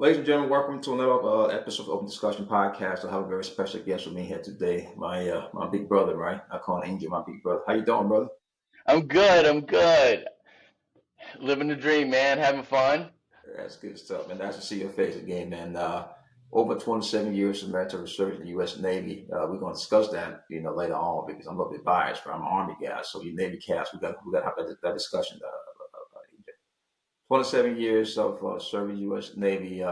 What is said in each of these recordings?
Ladies and gentlemen, welcome to another episode of Open Discussion Podcast. I have a very special guest with me here today, my big brother, right? I call him Angel, my big brother. How you doing, brother? I'm good. I'm good. Living the dream, man. Having fun. That's good stuff, man. Nice to see your face again, man. Over 27 years of military service in the U.S. Navy. We're going to discuss that, later on because I'm a little bit biased, but I'm an Army guy. So you Navy cats, we got to have that discussion. 27 years of serving U.S. Navy,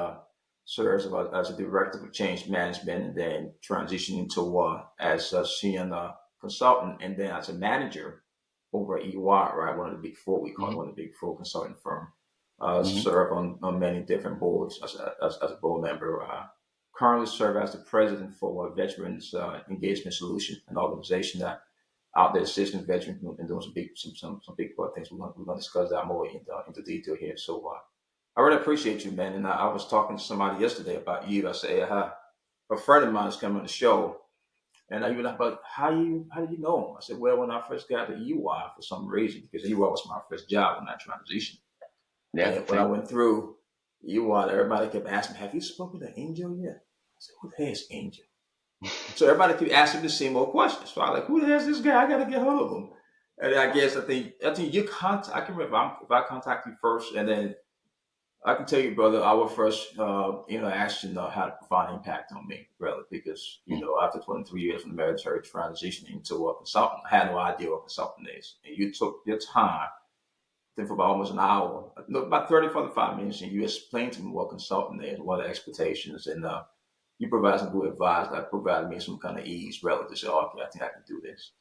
serves as a director of change management, and then transitioning to as a senior consultant, and then as a manager over at EY, right? One of the big four, we call it hmm one of the big four consulting firm. hmm Serve on many different boards as a board member. Currently serve as the president for Veterans Engagement Solution, an organization that out there assisting veterans and doing some big things. We're gonna discuss that more into detail here. So I really appreciate you, man. And I was talking to somebody yesterday about you. I say a friend of mine is coming on the show, and I even about how do you know him? I said, well, when I first got to EY for some reason, because EY was my first job when I transitioned, Yeah. and when I Same. went through EY, everybody kept asking me, have you spoken to Angel yet? I said, who the hell is Angel? So everybody keep asking the same old questions. So I like, who the hell is this guy? I got to get hold of him. And I guess I think you contact. I can remember if I contact you first, and then I can tell you, brother, our first interaction had a profound impact on me, really, because after 23 years from the military, transitioning into a consultant, I had no idea what consultant is, and you took your time, I think for about almost an hour, no, about 30, 45 minutes, and you explained to me what consultant is, what the expectations, and you provide some good advice that provided me some kind of ease relative to say, oh, okay, I think I can do this.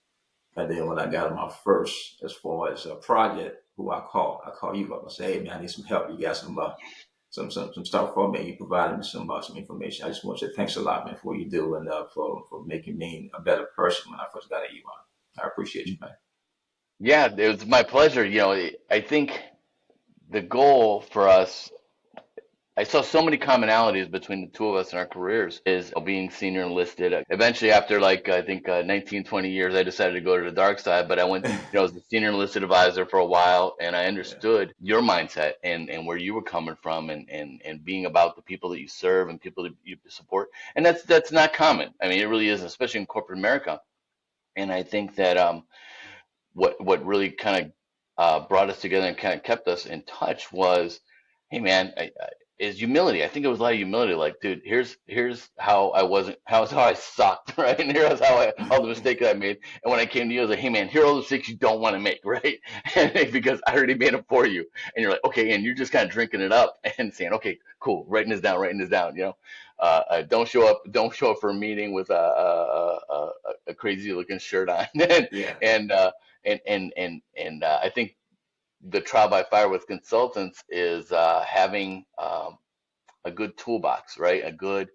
And then when I got my first, as far as a project, who I call you up. I say, hey man, I need some help. You got some stuff for me. You provided me some information. I just want to say thanks a lot, man, for what you do and for making me a better person when I first got at you. I appreciate you, man. Yeah, it was my pleasure. I think the goal for us, I saw so many commonalities between the two of us in our careers is being senior enlisted. Eventually, after I think 19, 20 years, I decided to go to the dark side, but I was a senior enlisted advisor for a while, and I Yeah, understood your mindset and where you were coming from and being about the people that you serve and people that you support. And that's not common. I mean, it really isn't, especially in corporate America. And I think that what really kind of brought us together and kind of kept us in touch was, hey man, is humility. I think it was a lot of humility. Like, dude, here's how I wasn't, how's how I sucked, right? And here's how all the mistakes I made. And when I came to you, I was like, hey man, here are all the mistakes you don't want to make, right? And because I already made them for you. And you're like, okay, and you're just kind of drinking it up and saying, okay, cool, writing this down, don't show up for a meeting with a crazy looking shirt on, yeah, and I think the trial by fire with consultants is having a good toolbox, right? A good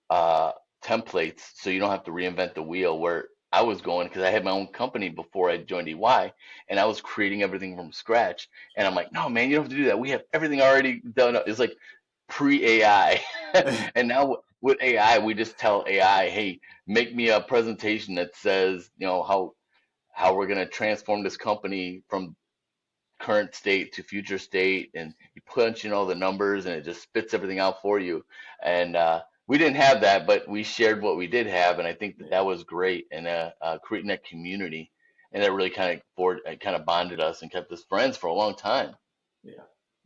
uh, templates, so you don't have to reinvent the wheel. Where I was going, because I had my own company before I joined EY, and I was creating everything from scratch. And I'm like, no, man, you don't have to do that. We have everything already done. It's like pre-AI, and now with AI, we just tell AI, hey, make me a presentation that says, how we're going to transform this company from current state to future state, and you punch in all the numbers and it just spits everything out for you. And we didn't have that, but we shared what we did have, and I think that yeah, that was great. And creating that community, and that really kind of bonded us and kept us friends for a long time. yeah,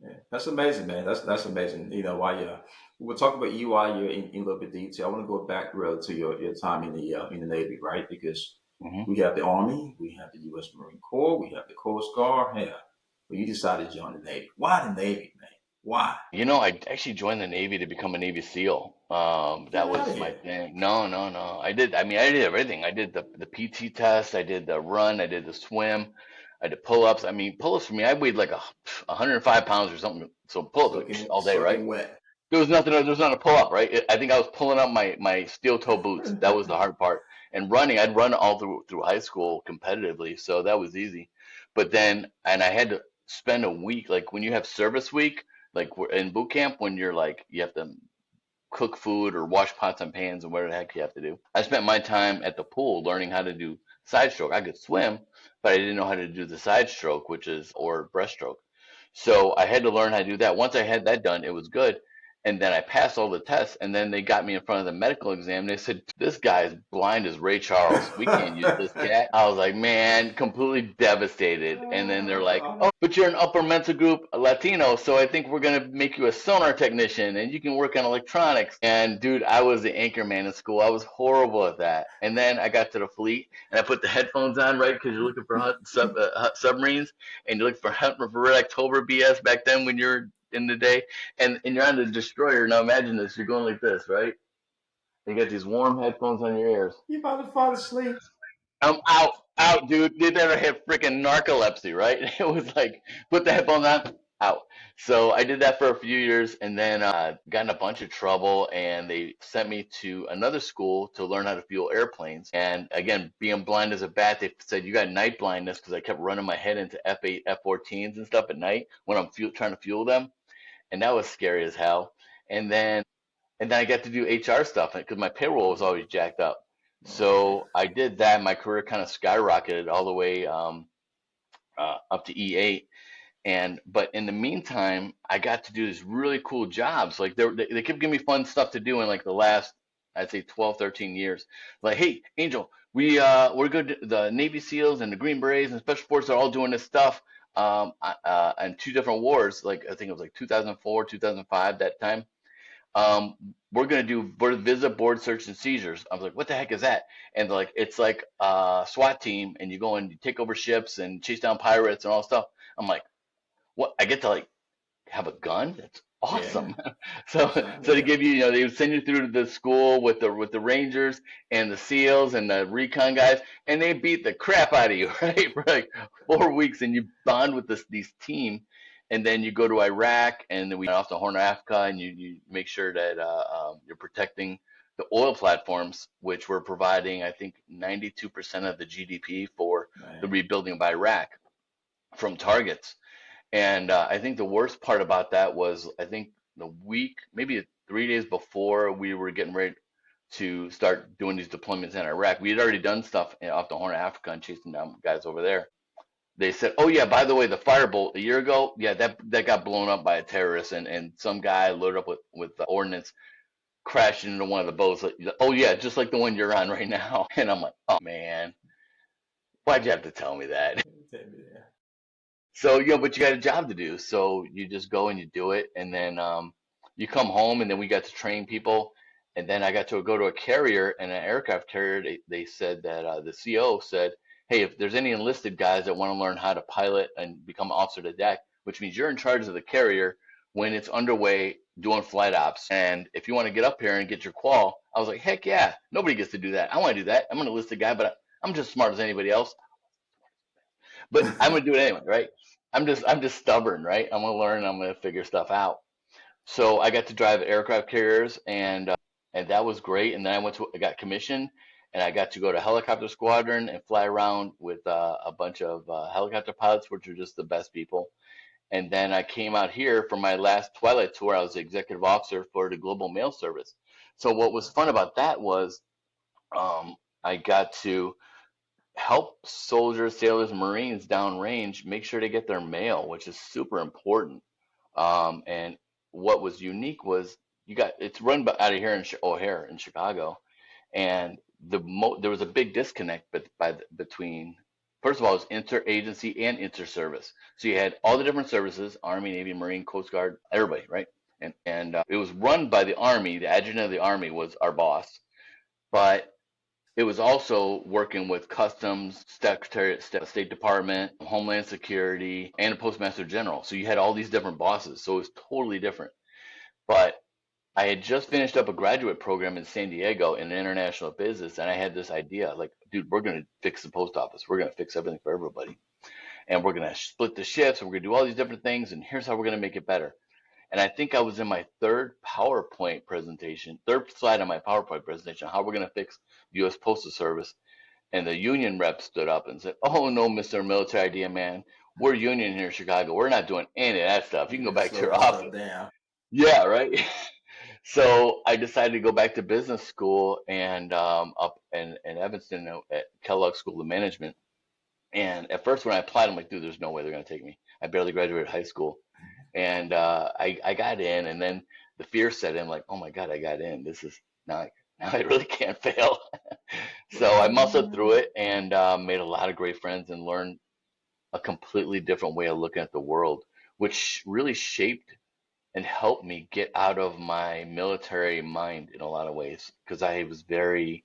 yeah. That's amazing, man. That's amazing. Why we'll talk about you while you're in a little bit detail. I want to go back really to your time in the Navy, right? Because hmm we have the Army, we have the U.S. Marine Corps, we have the Coast Guard. Yeah, but you decided to join the Navy. Why the Navy, man? Why? I actually joined the Navy to become a Navy SEAL. Get That out was of my here. thing. No, no, no. I did everything. I did the PT test. I did the run. I did the swim. I did pull-ups. I mean, pull-ups for me, I weighed like 105 pounds or something. So pull-ups all day, right? Soaking wet. There was not a pull-up, right? I think I was pulling up my steel toe boots. That was the hard part. And running, I'd run all through high school competitively, so that was easy. But then, and I had to spend a week, like when you have service week, like we're in boot camp, when you're like you have to cook food or wash pots and pans and whatever the heck you have to do. I spent my time at the pool learning how to do side stroke. I could swim, but I didn't know how to do the side stroke, or breaststroke. So I had to learn how to do that. Once I had that done, it was good. And then I passed all the tests, and then they got me in front of the medical exam. They said, "This guy's blind as Ray Charles. We can't use this cat." I was like, man, completely devastated. And then they're like, "Oh, but you're an upper mental group Latino, so I think we're gonna make you a sonar technician, and you can work on electronics." And dude, I was the anchor man in school. I was horrible at that. And then I got to the fleet, and I put the headphones on, right, because you're looking for submarines, and you're looking for hunting for Red October BS back then when you're in the day, and you're on the destroyer. Now imagine this: you're going like this, right? You got these warm headphones on your ears. You about to fall asleep? I'm out, dude. They never had freaking narcolepsy, right? It was like put the headphones on, out. So I did that for a few years, and then got in a bunch of trouble, and they sent me to another school to learn how to fuel airplanes. And again, being blind as a bat, they said you got night blindness because I kept running my head into F8, F-14s and stuff at night when I'm trying to fuel them, and that was scary as hell. And then I got to do HR stuff because my payroll was always jacked up. Okay. So I did that. My career kind of skyrocketed all the way up to E8. And but in the meantime, I got to do these really cool jobs. Like they kept giving me fun stuff to do in like the last, I'd say 12, 13 years. Like, hey, Angel, we're good. The Navy SEALs and the Green Berets and Special Forces are all doing this stuff in two different wars. Like I think it was like 2004, 2005 that time. um, we're going to do visit board search and seizures. I was like, what the heck is that? And they're like, it's like a SWAT team, and you go and you take over ships and chase down pirates and all stuff. I'm like, what? I get to like have a gun? That's Yeah. awesome. So Sound so they good. give you, they would send you through to the school with the Rangers and the SEALs and the recon guys, and they beat the crap out of you, right? For like 4 weeks, and you bond with these team, and then you go to Iraq, and then we off the Horn of Africa, and you make sure that you're protecting the oil platforms, which were providing, I think, 92% of the GDP for the Man. rebuilding of Iraq from targets. And I think the worst part about that was, I think the week, maybe 3 days before we were getting ready to start doing these deployments in Iraq, we had already done stuff off the Horn of Africa and chasing down guys over there. They said, "Oh yeah, by the way, the firebolt a year ago, yeah, that got blown up by a terrorist, and some guy loaded up with the ordnance crashed into one of the boats. Like, oh yeah, just like the one you're on right now." And I'm like, "Oh man, why'd you have to tell me that?" Take me there. So, but you got a job to do. So you just go and you do it. And then you come home, and then we got to train people. And then I got to go to a carrier, and an aircraft carrier. They said that the CO said, "Hey, if there's any enlisted guys that want to learn how to pilot and become officer to deck, which means you're in charge of the carrier when it's underway doing flight ops. And if you want to get up here and get your qual," I was like, "Heck yeah, nobody gets to do that. I want to do that. I'm an enlisted guy, but I'm just as smart as anybody else, but I'm gonna do it anyway, right? I'm just stubborn, right? I'm gonna learn. I'm gonna figure stuff out." So I got to drive aircraft carriers, and that was great. And then I got commissioned, and I got to go to helicopter squadron and fly around with a bunch of helicopter pilots, which are just the best people. And then I came out here for my last Twilight tour. I was the executive officer for the Global Mail Service. So what was fun about that was I got to help soldiers, sailors, Marines downrange make sure they get their mail, which is super important. And what was unique was it's run out of here in O'Hare in Chicago, and there was a big disconnect between. First of all, it was interagency and interservice. So you had all the different services: Army, Navy, Marine, Coast Guard, everybody, right? And it was run by the Army. The adjutant of the Army was our boss, but it was also working with Customs, Secretary of State Department, Homeland Security, and a Postmaster General. So you had all these different bosses. So it was totally different. But I had just finished up a graduate program in San Diego in international business, and I had this idea like, dude, we're going to fix the post office. We're going to fix everything for everybody. And we're going to split the shifts, and we're going to do all these different things, and here's how we're going to make it better. And I think I was in my third slide of my PowerPoint presentation, how we're going to fix the U.S. Postal Service. And the union rep stood up and said, "Oh no, Mr. Military Idea Man, we're union here in Chicago. We're not doing any of that stuff. You You can go need to back to slow your that stuff office." down. Yeah, right. So I decided to go back to business school and up in Evanston at Kellogg School of Management. And at first, when I applied, I'm like, dude, there's no way they're going to take me. I barely graduated high school, and I got in, and then the fear set in, like, oh my God, I got in. This is now, now I really can't fail. So I muscled through it and made a lot of great friends and learned a completely different way of looking at the world, which really shaped and helped me get out of my military mind in a lot of ways because I was very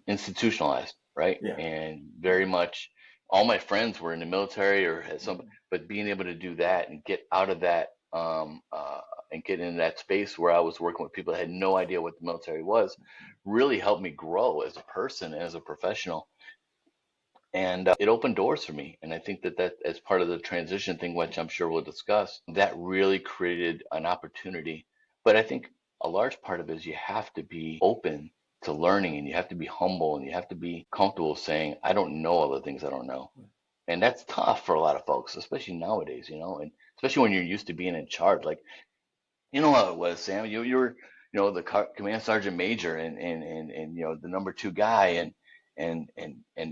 institutionalized, right? Yeah. And Yeah. very much all my friends were in the military or had some, Mhm. but being able to do that and get out of that and get into that space where I was working with people that had no idea what the military was really helped me grow as a person and as a professional. And it opened doors for me. And I think that as part of the transition thing, which I'm sure we'll discuss, that really created an opportunity. But I think a large part of it is you have to be open to learning and you have to be humble and you have to be comfortable saying, I don't know all the things I don't know. And that's tough for a lot of folks, especially nowadays, and especially when you're used to being in charge. Like, you know how it was, Sam. You were, the command sergeant major and the number two guy and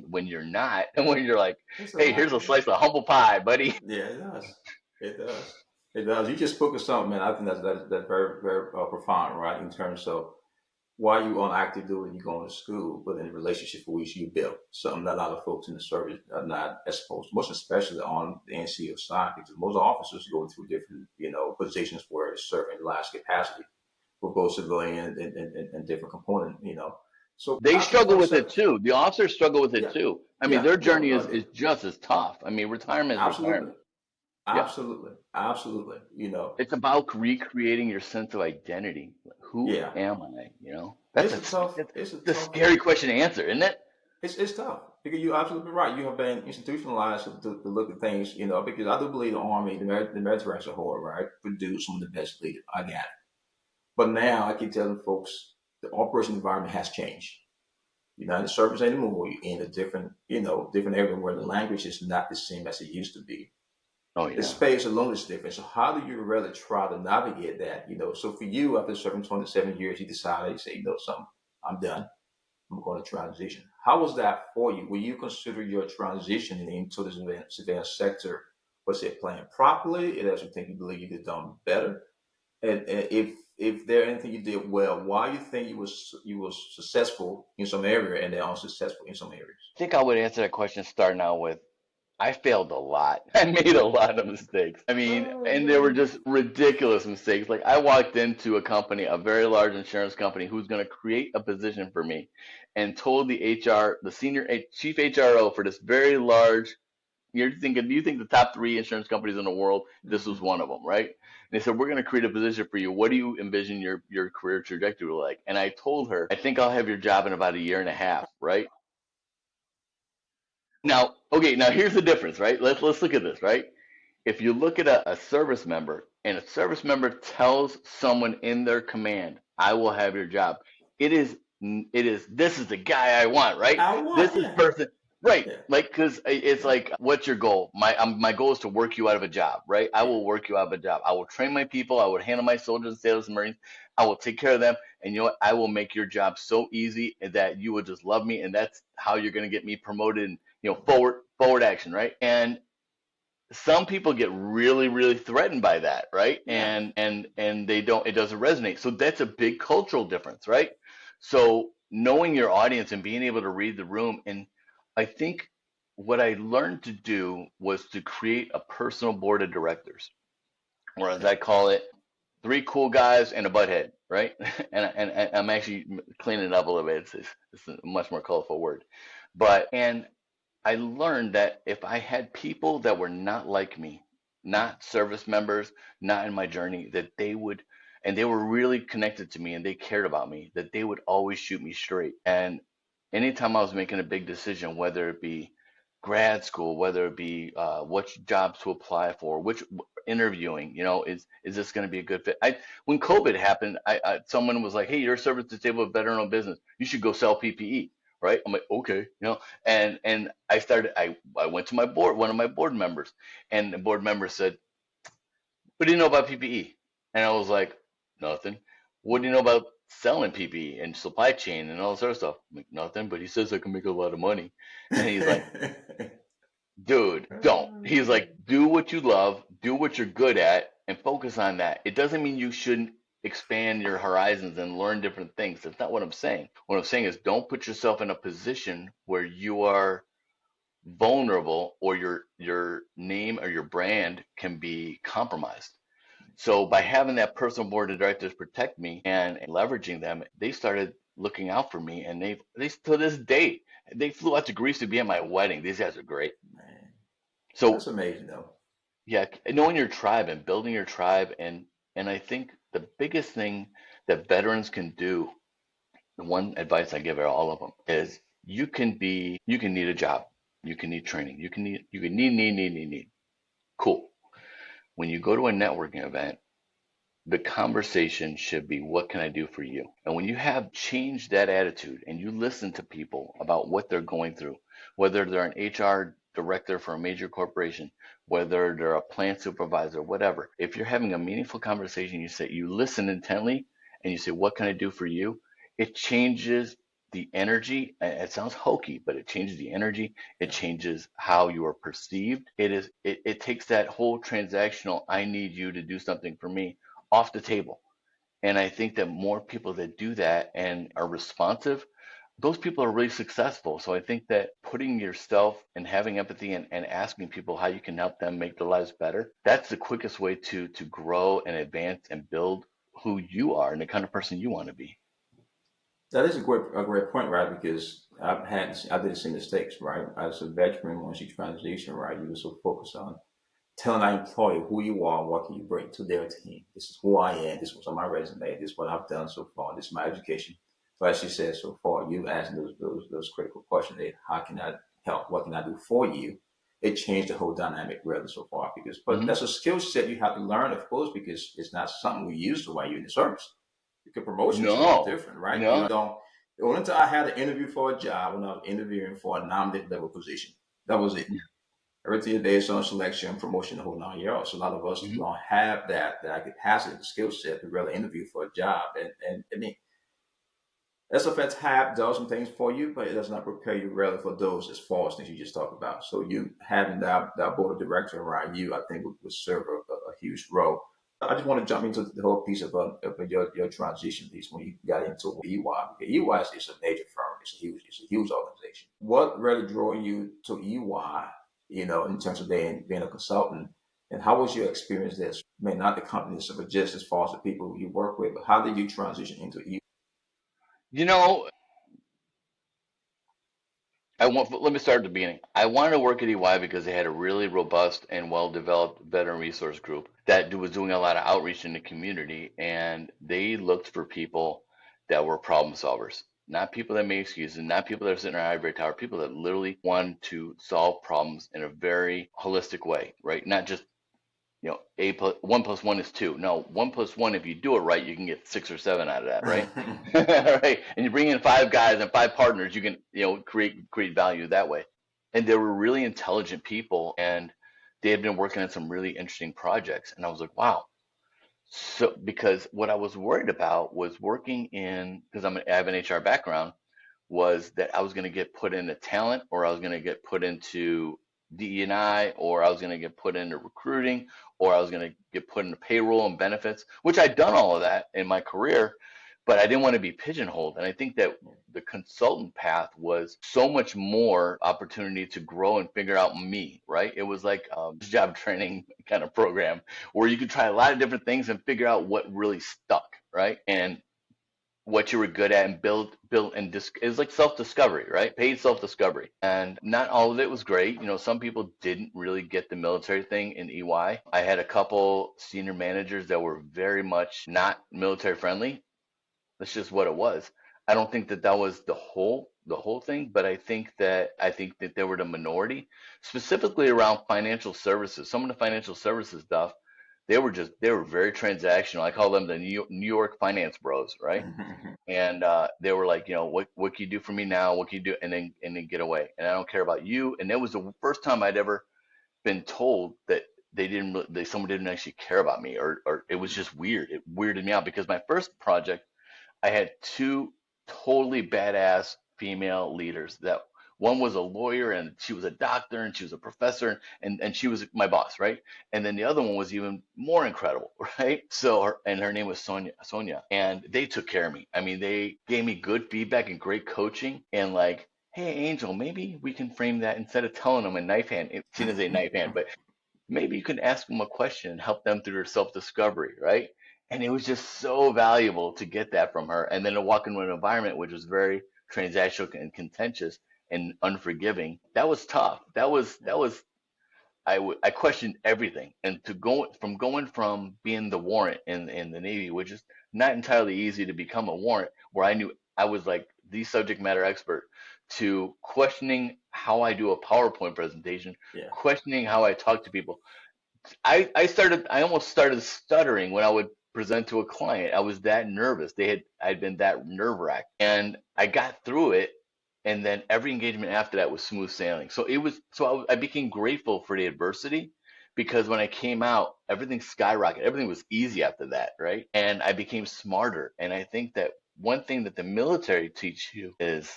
when you're not, and when you're like, It's a hey, lot. here's a slice of humble pie, buddy. Yeah, it does. It does. It does. You just spoke of something, man. I think that's very very profound, right? In terms of why you on active duty, you going to school, but in the relationship for which you built something that a lot of folks in the service are not exposed, most especially on the NCO side, because most officers go through different, positions where they serve in large capacity for both civilian and different component. So They asking struggle for a with it set, too. The officers struggle with it yeah, too. I mean, yeah, their no, journey no, is just as tough. I mean, retirement is absolutely, retirement. Yeah. absolutely, absolutely. It's about recreating your sense of identity. Who Yeah, am I? That's it's a tough, it's a a tough. scary question to answer, isn't it? It's tough because you're absolutely right. You have been institutionalized to look at things, because I do believe the Army, the military as a whole, right, produced some of the best leaders. I got it. But now I keep telling folks the operation environment has changed. You're not in the service anymore. You're in a different area where the language is not the same as it used to be. Oh The yeah. space alone is different. So how do you really try to navigate that? So for you, after serving 27 years, you decided, you say, something, I'm done. I'm going to transition. How was that for you? Will you consider your transition into the civilian sector, was it planned properly? Is there think you believe you did done better? And if there anything you did well, why you think you was successful in some area and then unsuccessful in some areas? I think I would answer that question starting out with I failed a lot. I made a lot of mistakes. I mean, Oh and they were man. just ridiculous mistakes. Like I walked into a company, a very large insurance company, who's going to create a position for me, and told the HR, the senior chief HRO for this very large. You think the top three insurance companies in the world, this was Hmm. one of them, right? And they said, we're going to create a position for you. What do you envision your career trajectory like? And I told her, I think I'll have your job in about a year and a half, right? Now, okay, now here's the difference, right? Let's look at this, right? If you look at a service member and a service member tells someone in their command, I will have your job, it is this is the guy I want, right? I This want, is yeah, person, right? yeah, Like, because it's yeah, like, what's your goal? My goal is to work you out of a job, right? I yeah, will work you out of a job. I will train my people. I will handle my soldiers and sailors and marines. I will take care of them, and you know what? I will make your job so easy that you will just love me, and that's how you're going to get me promoted. And forward action, right? And some people get really really threatened by that, right? yeah, And they don't, it doesn't resonate. So that's a big cultural difference, right? So knowing your audience and being able to read the room. And I think what I learned to do was to create a personal board of directors, or as yeah, I call it, three cool guys and a butthead, right? And I'm actually cleaning it up a little bit. It's a much more colorful word. And I learned that if I had people that were not like me, not service members, not in my journey, that and they were really connected to me and they cared about me, that they would always shoot me straight. And anytime I was making a big decision, whether it be grad school, whether it be which jobs to apply for, which interviewing, is this going to be a good fit? When COVID happened, someone was like, "Hey, you're a service disabled veteran-owned business. You should go sell PPE." Right? I'm like, okay, and I went to one of my board members, and the board member said, "What do you know about PPE?" And I was like, "Nothing." "What do you know about selling PPE and supply chain and all this other stuff?" I'm like, "Nothing, but he says I can make a lot of money." And he's like, "Dude, don't." He's like, "Do what you love, do what you're good at, and focus on that. It doesn't mean you shouldn't expand your horizons and learn different things. That's not what I'm saying. What I'm saying is don't put yourself in a position where you are vulnerable or your name or your brand can be compromised. So by having that personal board of directors protect me and leveraging them, they started looking out for me, and they to this day they flew out to Greece to be at my wedding. These guys are great. Man, So that's amazing though. yeah, knowing your tribe and building your tribe, and I think the biggest thing that veterans can do, the one advice I give all of them is you can need a job, you can need training, you can need. Cool. When you go to a networking event, the conversation should be, what can I do for you? And when you have changed that attitude and you listen to people about what they're going through, whether they're an HR director for a major corporation, whether they're a plant supervisor, whatever, if you're having a meaningful conversation, you listen intently and you say, what can I do for you? It changes the energy. It sounds hokey, but it changes the energy. It Yeah. changes how you are perceived. It takes that whole transactional, I need you to do something for me, off the table. And I think that more people that do that and are responsive, those people are really successful. So I think that putting yourself and having empathy and asking people how you can help them make their lives better, that's the quickest way to grow and advance and build who you are and the kind of person you want to be. That is a great point, right? Because I did the same mistakes, right? As a veteran, once you transition, right, you were so focused on telling our employer who you are, what can you bring to their team. This is who I am. This was on my resume. This is what I've done so far. This is my education. So as you said so far, you asking those critical questions. How can I help? What can I do for you? It changed the whole dynamic really so far because, but Hmm. that's a skill set you have to learn, of course, because it's not something we used to while you're in the service. Because promotions are all No, different, right? You no. don't. The only time I had an interview for a job when I was interviewing for a nominated level position. That was it. Everything is based on selection, promotion, the whole 9 years. So a lot of us Hmm. don't have that capacity, the skill set to really interview for a job. And I mean, SFX have does some things for you, but it does not prepare you really for those as far as things you just talked about. So you having that board of directors around you, I think would serve a huge role. I just want to jump into the whole piece of your transition piece when you got into EY. Because EY is a major firm. It's a huge organization. What really drew you to EY, in terms of being a consultant? And how was your experience there? I mean, not the companies, but just as far as the people you work with, but how did you transition into EY? You know, let me start at the beginning. I wanted to work at EY because they had a really robust and well-developed veteran resource group that was doing a lot of outreach in the community, and they looked for people that were problem solvers, not people that made excuses, not people that are sitting in an ivory tower, people that literally wanted to solve problems in a very holistic way, right? Not just a plus one plus one is two. No, one plus one, if you do it right, you can get six or seven out of that, right? Right. And you bring in five guys and five partners, you can, create value that way. And they were really intelligent people, and they had been working on some really interesting projects. And I was like, wow. So because what I was worried about was working in, because I have an HR background, was that I was going to get put into talent, or I was going to get put into DE&I, or I was going to get put into recruiting, or I was going to get put into payroll and benefits, which I'd done all of that in my career, but I didn't want to be pigeonholed. And I think that the consultant path was so much more opportunity to grow and figure out me, right? It was like a job training kind of program where you could try a lot of different things and figure out what really stuck, right? And what you were good at, and build and it's like self-discovery, right? Paid self-discovery. And not all of it was great. Some people didn't really get the military thing in EY. I had a couple senior managers that were very much not military friendly. That's just what it was. I don't think that that was the whole thing, but I think that they were the minority, specifically around financial services. Some of the financial services stuff, they were very transactional. I call them the New York finance bros, right? And they were like, what can you do for me now? What can you do? And then get away. And I don't care about you. And that was the first time I'd ever been told that someone didn't actually care about me, or it was just weird. It weirded me out because my first project, I had two totally badass female leaders that One was a lawyer and she was a doctor and she was a professor and she was my boss, right? And then the other one was even more incredible, right? So her name was Sonia, and they took care of me. I mean, they gave me good feedback and great coaching and like, hey, Angel, maybe we can frame that instead of telling them a knife hand. She didn't say knife hand, but maybe you can ask them a question and help them through their self-discovery, right? And it was just so valuable to get that from her. And then to walk into an environment which was very transactional and contentious and unforgiving. That was tough. That was I questioned everything. And to go from being the warrant in the Navy, which is not entirely easy to become a warrant, where I knew I was like the subject matter expert, to questioning how I do a PowerPoint presentation, Yeah. questioning how I talk to people. I almost started stuttering when I would present to a client. I was that nervous. I'd been that nerve wracked, and I got through it. And then every engagement after that was smooth sailing. So I became grateful for the adversity, because when I came out, everything skyrocketed. Everything was easy after that, right? And I became smarter. And I think that one thing that the military teach you is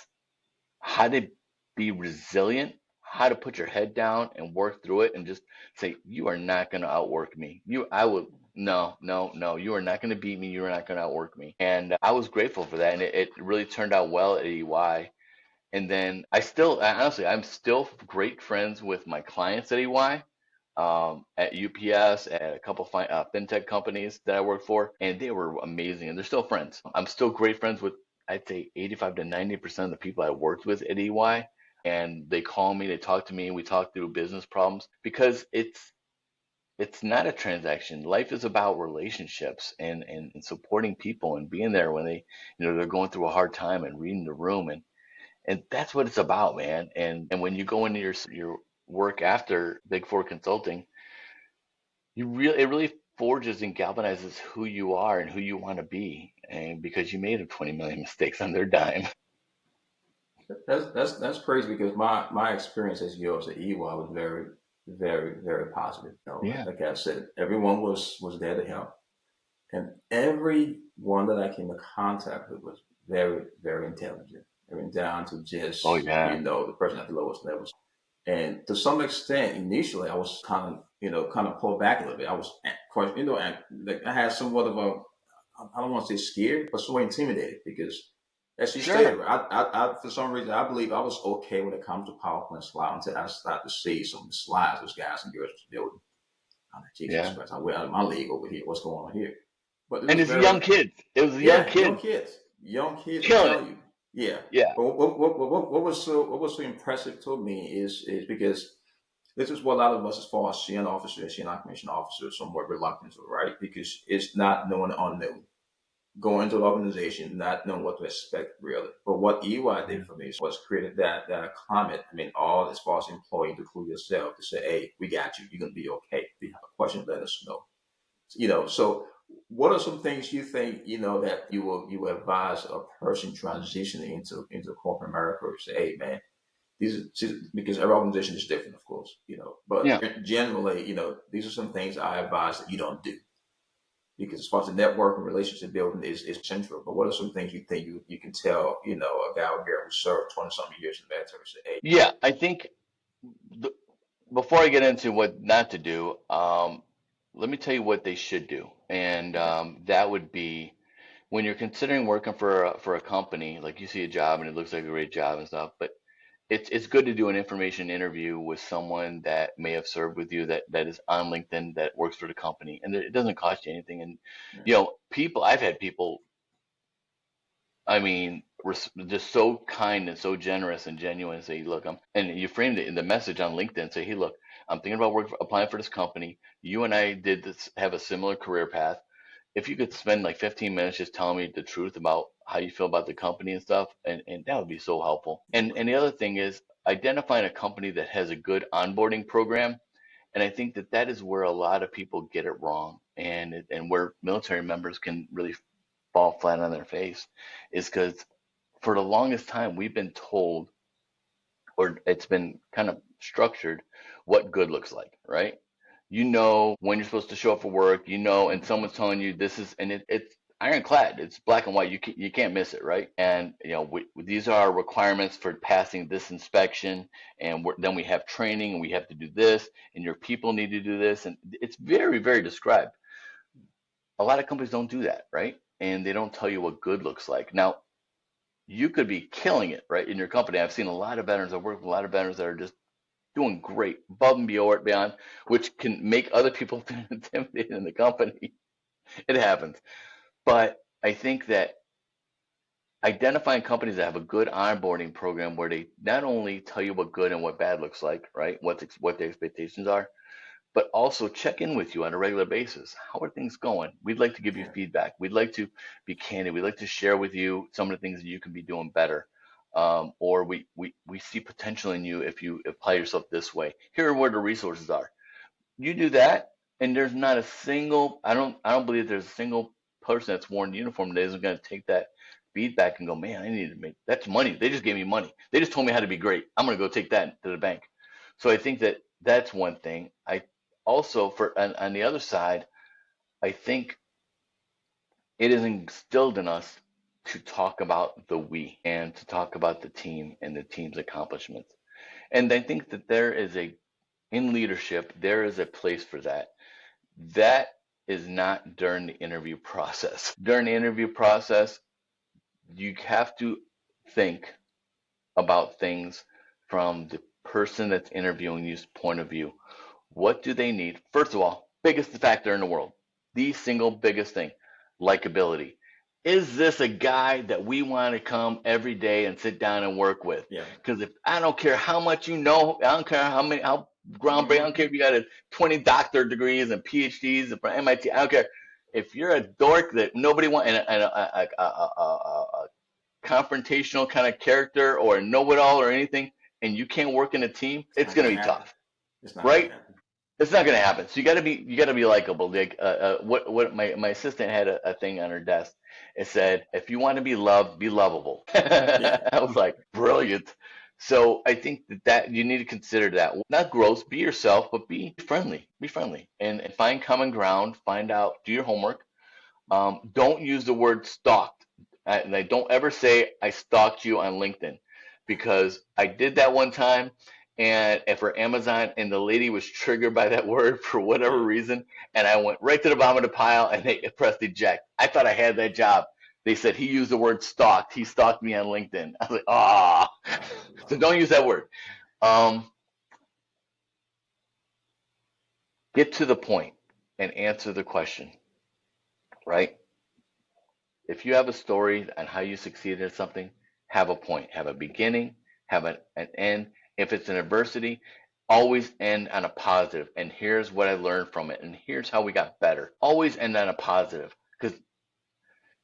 how to be resilient, how to put your head down and work through it and just say, you are not going to outwork me. No, no, no, you are not going to beat me. You are not going to outwork me. And I was grateful for that. And it really turned out well at EY. And then honestly, I'm still great friends with my clients at EY, at UPS, at a couple fintech companies that I work for, and they were amazing, and they're still friends. I'm still great friends with, I'd say, 85 to 90% of the people I worked with at EY, and they call me, they talk to me, we talk through business problems, because it's not a transaction. Life is about relationships and supporting people and being there when they're going through a hard time, and reading the room, and that's what it's about, man. And when you go into your work after Big Four Consulting, it really forges and galvanizes who you are and who you want to be, and because you made 20 million mistakes on their dime. That's crazy because my experience as yours at EY was very, very, very positive. Yeah. Like I said, everyone was there to help. And everyone that I came in contact with was very, very intelligent. I mean, down to Oh just, yeah. the person at the lowest levels. And to some extent, initially, I was kind of pulled back a little bit. I was, like I had somewhat of a, I don't want to say scared, but sort of intimidated because, as you stated, Sure. for some reason, I believe I was okay when it comes to PowerPoint slides until I started to see some of the slides those guys and girls was building. I'm like, Jesus Yeah. Christ, I'm way out of my league over here. What's going on here? But it And was it's young very, kids. It was young yeah, kids young kids. I'm killing it. telling you, yeah. Yeah. But what was so impressive to me is because this is what a lot of us, as far as CN officers, CN commission officers, somewhat reluctant to, right? Because it's not knowing the unknown. Going into an organization, not knowing what to expect really. But what EY Yeah. did for me was created that climate. I mean, all as far as employee to include yourself to say, hey, we got you. You're gonna be okay. If you have a question, let us know. So what are some things you think that you will advise a person transitioning into corporate America, or say, hey man, because every organization is different, of course, but Yeah. generally, these are some things I advise that you don't do, because as far as the network and relationship building is central. But what are some things you think you can tell, a guy or girl who served 20 something years in the military, say, hey, Yeah. I think th- before I get into what not to do, let me tell you what they should do. And okay, that would be, when you're considering working for a company, like you see a job and it looks like a great job and stuff, but it's good to do an information interview with someone that may have served with you, that is on LinkedIn, that works for the company, and it doesn't cost you anything. And yeah, I've had people, I mean, just so kind and so generous and genuine, and say, look, and you framed it in the message on LinkedIn, say, hey, look, I'm thinking about applying for this company. You and I have a similar career path. If you could spend like 15 minutes just telling me the truth about how you feel about the company and stuff, and that would be so helpful. And the other thing is identifying a company that has a good onboarding program. And I think that is where a lot of people get it wrong, and where military members can really fall flat on their face, is because for the longest time we've been told, or it's been kind of structured, what good looks like, right? When you're supposed to show up for work, and someone's telling you this is, and it's ironclad. It's black and white. You can't miss it, right? And these are our requirements for passing this inspection, and then we have training, and we have to do this, and your people need to do this, and it's very, very described. A lot of companies don't do that, right? And they don't tell you what good looks like. Now, you could be killing it, right, in your company. I've seen a lot of veterans. I've worked with a lot of veterans that are just doing great, above and beyond, which can make other people feel intimidated in the company. It happens. But I think that identifying companies that have a good onboarding program where they not only tell you what good and what bad looks like, right? What the expectations are, but also check in with you on a regular basis. How are things going? We'd like to give you Yeah. feedback. We'd like to be candid. We'd like to share with you some of the things that you can be doing better. Or we see potential in you if you apply yourself this way. Here are where the resources are. You do that, and there's not a single, I don't believe there's a single person that's worn the uniform that isn't going to take that feedback and go, man, I need to make, that's money. They just gave me money. They just told me how to be great. I'm going to go take that to the bank. So I think that that's one thing. I also, on the other side, I think it is instilled in us to talk about the we and to talk about the team and the team's accomplishments. And I think that in leadership, there is a place for that. That is not during the interview process. During the interview process, you have to think about things from the person that's interviewing you's point of view. What do they need? First of all, biggest factor in the world, the single biggest thing, likability. Is this a guy that we want to come every day and sit down and work with? Yeah. Because if I don't care how much you know, I don't care how groundbreaking, I don't care if you got 20 doctorate degrees and PhDs from MIT, I don't care. If you're a dork that nobody wants and a confrontational kind of character or a know-it-all or anything, and you can't work in a team, It's it's not going gonna to be happen. tough, It's not gonna right? happen. It's not going to happen. So you got to be likable. Like what my assistant had a thing on her desk. It said, if you want to be loved, be lovable. Yeah. I was like, brilliant. So I think that you need to consider that. Not gross, be yourself, but be friendly. Be friendly and find common ground. Find out, do your homework. Don't use the word stalked. And I don't ever say I stalked you on LinkedIn because I did that one time and for Amazon and the lady was triggered by that word for whatever Yeah. reason. And I went right to the bottom of the pile and they pressed eject. I thought I had that job. They said he used the word stalked. He stalked me on LinkedIn. I was like, ah. Oh, So wow. don't use that word. Um, get to the point and answer the question, right? If you have a story on how you succeeded at something, have a point, have a beginning, have an end. If it's an adversity, always end on a positive. And here's what I learned from it. And here's how we got better. Always end on a positive because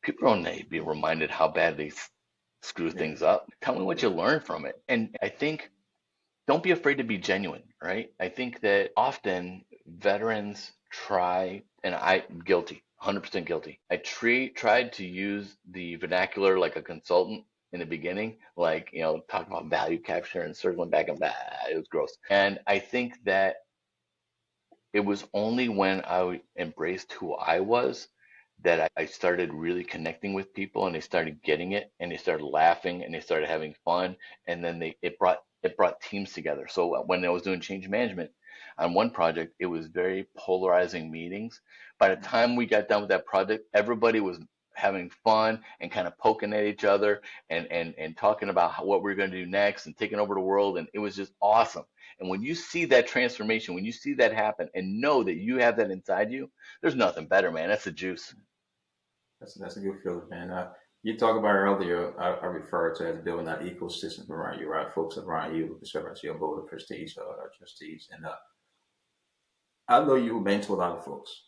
people don't need to be reminded how bad they screw Yeah. things up. Tell me what Yeah. you learned from it. And I think don't be afraid to be genuine, right? I think that often veterans try, and guilty, 100% guilty. I tried to use the vernacular like a consultant in the beginning, like, talking about value capture and circling back and it was gross. And I think that it was only when I embraced who I was that I started really connecting with people and they started getting it and they started laughing and they started having fun and then it brought teams together. So when I was doing change management on one project, it was very polarizing meetings. By the time we got done with that project, everybody was having fun and kind of poking at each other and talking about what we're going to do next and taking over the world, and it was just awesome. And when you see that transformation, when you see that happen and know that you have that inside you, there's nothing better, man. That's the juice. That's a good feeling, man. You talked about earlier. I referred to as building that ecosystem around you, right? Folks around you, the servants, your board of prestige or trustees, and I know you mentor a lot of folks.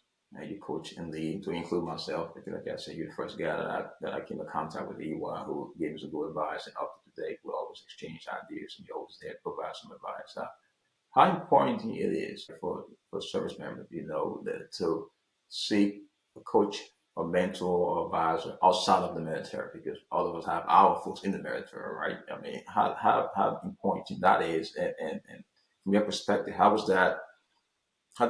You coach and lead, to include myself. Because, like I said, you're the first guy that I came in contact with EY who gave us a good advice and up to date. We always exchange ideas and you always there to provide some advice. How important it is for service members, to seek a coach, a mentor, or advisor outside of the military, because all of us have our folks in the military, right? I mean, how important that is, and from your perspective, how did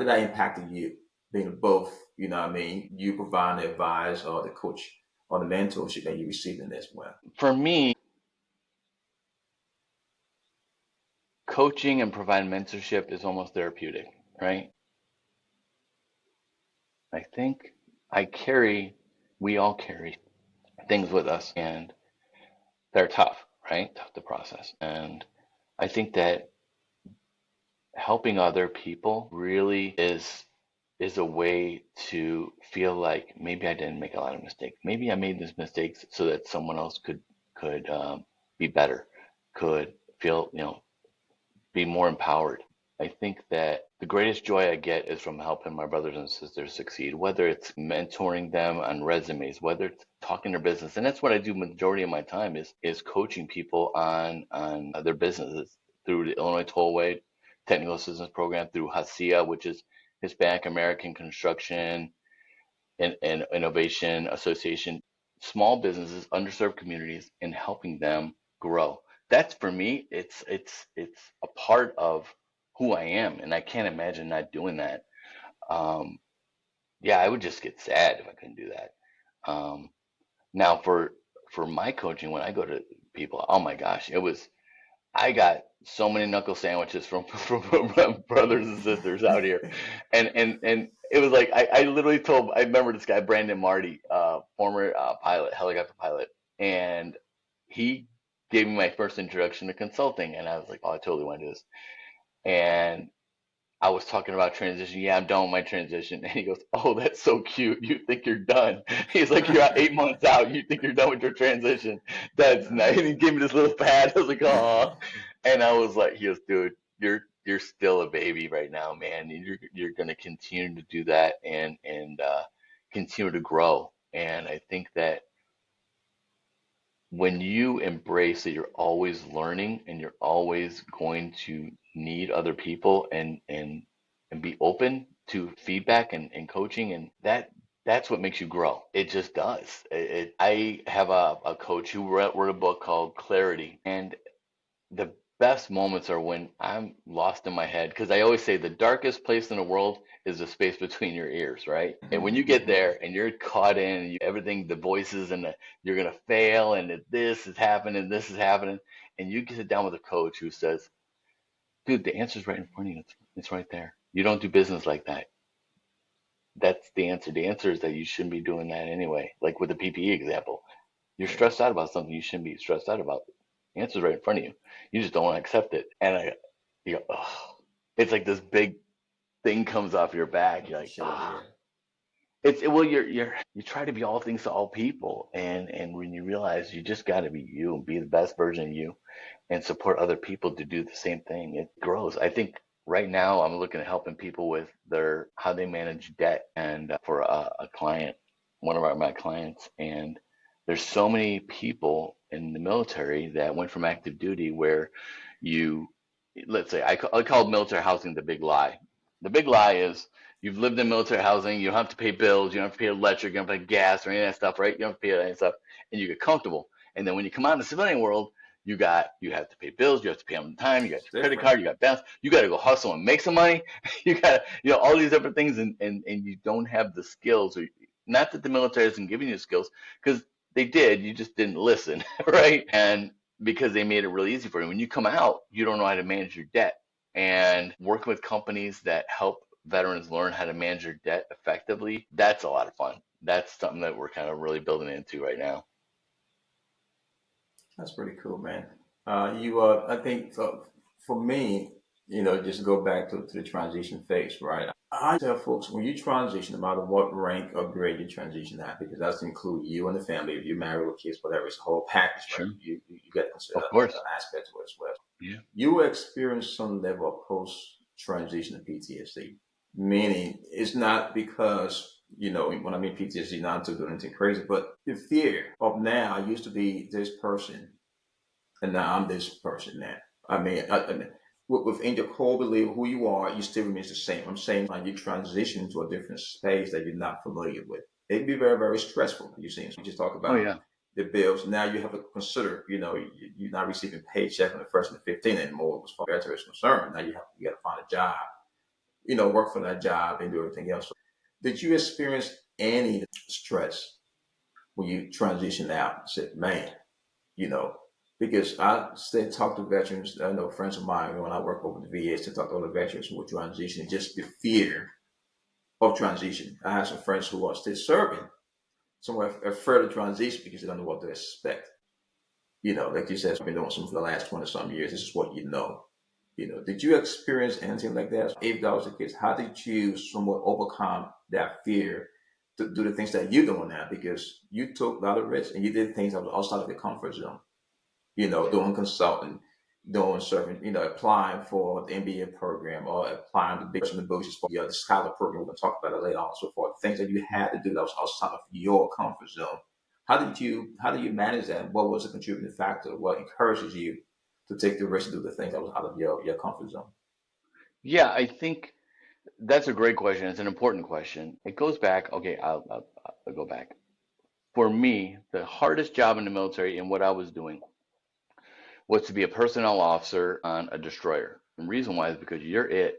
that impact you? being both, you know what I mean, you provide the advice or the coach or the mentorship that you receive in as well. For me, coaching and providing mentorship is almost therapeutic, right? I think I carry, we all carry things with us, and they're tough, right? Tough to process. And I think that helping other people really is a way to feel like maybe I didn't make a lot of mistakes. Maybe I made these mistakes so that someone else could be better, could feel, be more empowered. I think that the greatest joy I get is from helping my brothers and sisters succeed, whether it's mentoring them on resumes, whether it's talking their business. And that's what I do majority of my time is coaching people on their businesses through the Illinois Tollway Technical Assistance Program, through HACIA, which is Hispanic American Construction and Innovation Association, small businesses, underserved communities, and helping them grow. That's for me, it's a part of who I am, and I can't imagine not doing that. Um, yeah, I would just get sad if I couldn't do that. Um, Now for my coaching, when I go to people, oh my gosh, I got so many knuckle sandwiches from my brothers and sisters out here, and it was like I literally told, I remember this guy Brandon Marty, former pilot, helicopter pilot, and he gave me my first introduction to consulting, and I was like, oh, I totally want to do this, and I was talking about transition. Yeah, I'm done with my transition. And he goes, oh, that's so cute. You think you're done. He's like, you're 8 months out. You think you're done with your transition. That's nice. And he gave me this little pat. I was like, oh. And I was like, he goes, dude, you're still a baby right now, man. You're gonna continue to do that and continue to grow. And I think that when you embrace that you're always learning and you're always going to need other people and be open to feedback and coaching, and that's what makes you grow. It just does. I have a coach who wrote a book called Clarity, and the best moments are when I'm lost in my head, because I always say the darkest place in the world is the space between your ears, right? And when you get there and you're caught in everything, the voices and you're gonna fail and that this is happening, this is happening, and you get sit down with a coach who says, "Dude, the answer's right in front of you. It's right there. You don't do business like that. That's the answer. The answer is that you shouldn't be doing that anyway." Like with the PPE example, you're Yeah, stressed out about something you shouldn't be stressed out about. The answer's right in front of you. You just don't want to accept it. And you go, oh, it's like this big thing comes off your back. You're for like, sure. ah. Yeah, Well, you try to be all things to all people, and when you realize you just got to be you and be the best version of you, and support other people to do the same thing, it grows. I think right now I'm looking at helping people with their how they manage debt, and for a client, one of my clients, and there's so many people in the military that went from active duty where you, let's say I call military housing the big lie. The big lie is you've lived in military housing, you don't have to pay bills, you don't have to pay electric, you don't have to pay gas or any of that stuff, right? You don't have to pay any stuff, and you get comfortable. And then when you come out in the civilian world, you have to pay bills, you have to pay on time, you got it's your credit different. card, you got balance, you got to go hustle and make some money, you got all these different things, and you don't have the skills, or not that the military isn't giving you skills, because they did, you just didn't listen, right? And because they made it really easy for you. When you come out, you don't know how to manage your debt, and working with companies that help veterans learn how to manage their debt effectively, that's a lot of fun. That's something that we're kind of really building into right now. That's pretty cool, man. I think for me, just go back to the transition phase, right? I tell folks when you transition, no matter what rank or grade you transition at, because that's include you and the family, if you're married with kids, whatever, it's a whole package, right? Sure. You got to consider Of other course. aspects of it as well. Yeah. You will experience some level of post transition PTSD, meaning it's not because when I mean PTSD, not to do anything crazy, but the fear of now. I used to be this person, and now I'm this person now. I mean, with Angel core believe who you are, you still remains the same. I'm saying like you transition to a different space that you're not familiar with. It'd be very, very stressful. You see, so we just talk Oh about yeah. the bills. Now you have to consider, you're not receiving paycheck on the first and the 15th anymore as far as veterans concerned. Now you got to find a job, work for that job and do everything else. Did you experience any stress when you transitioned out? I said, man, you know, because I still talk to veterans. I know friends of mine when I work over the VA, to talk to other veterans who were transitioning, just the fear of transition. I have some friends who are still serving, some are afraid of transition because they don't know what to expect. Like you said, I've been doing something for the last 20 some years. This is what you know. Did you experience anything like that? If that was the case, how did you somewhat overcome that fear to do the things that you're doing now? Because you took a lot of risks and you did things that was outside of your comfort zone. Doing consulting, doing serving, applying for the MBA program or applying to big the bushes for the scholar program. We're going to talk about it later on and so forth. Things that you had to do that was outside of your comfort zone. How do you manage that? What was the contributing factor? What encourages you to take the risk to do the things that was out of your comfort zone? Yeah, I think that's a great question. It's an important question. It goes back. Okay, I'll go back. For me, the hardest job in the military and what I was doing was to be a personnel officer on a destroyer. And the reason why is because you're it.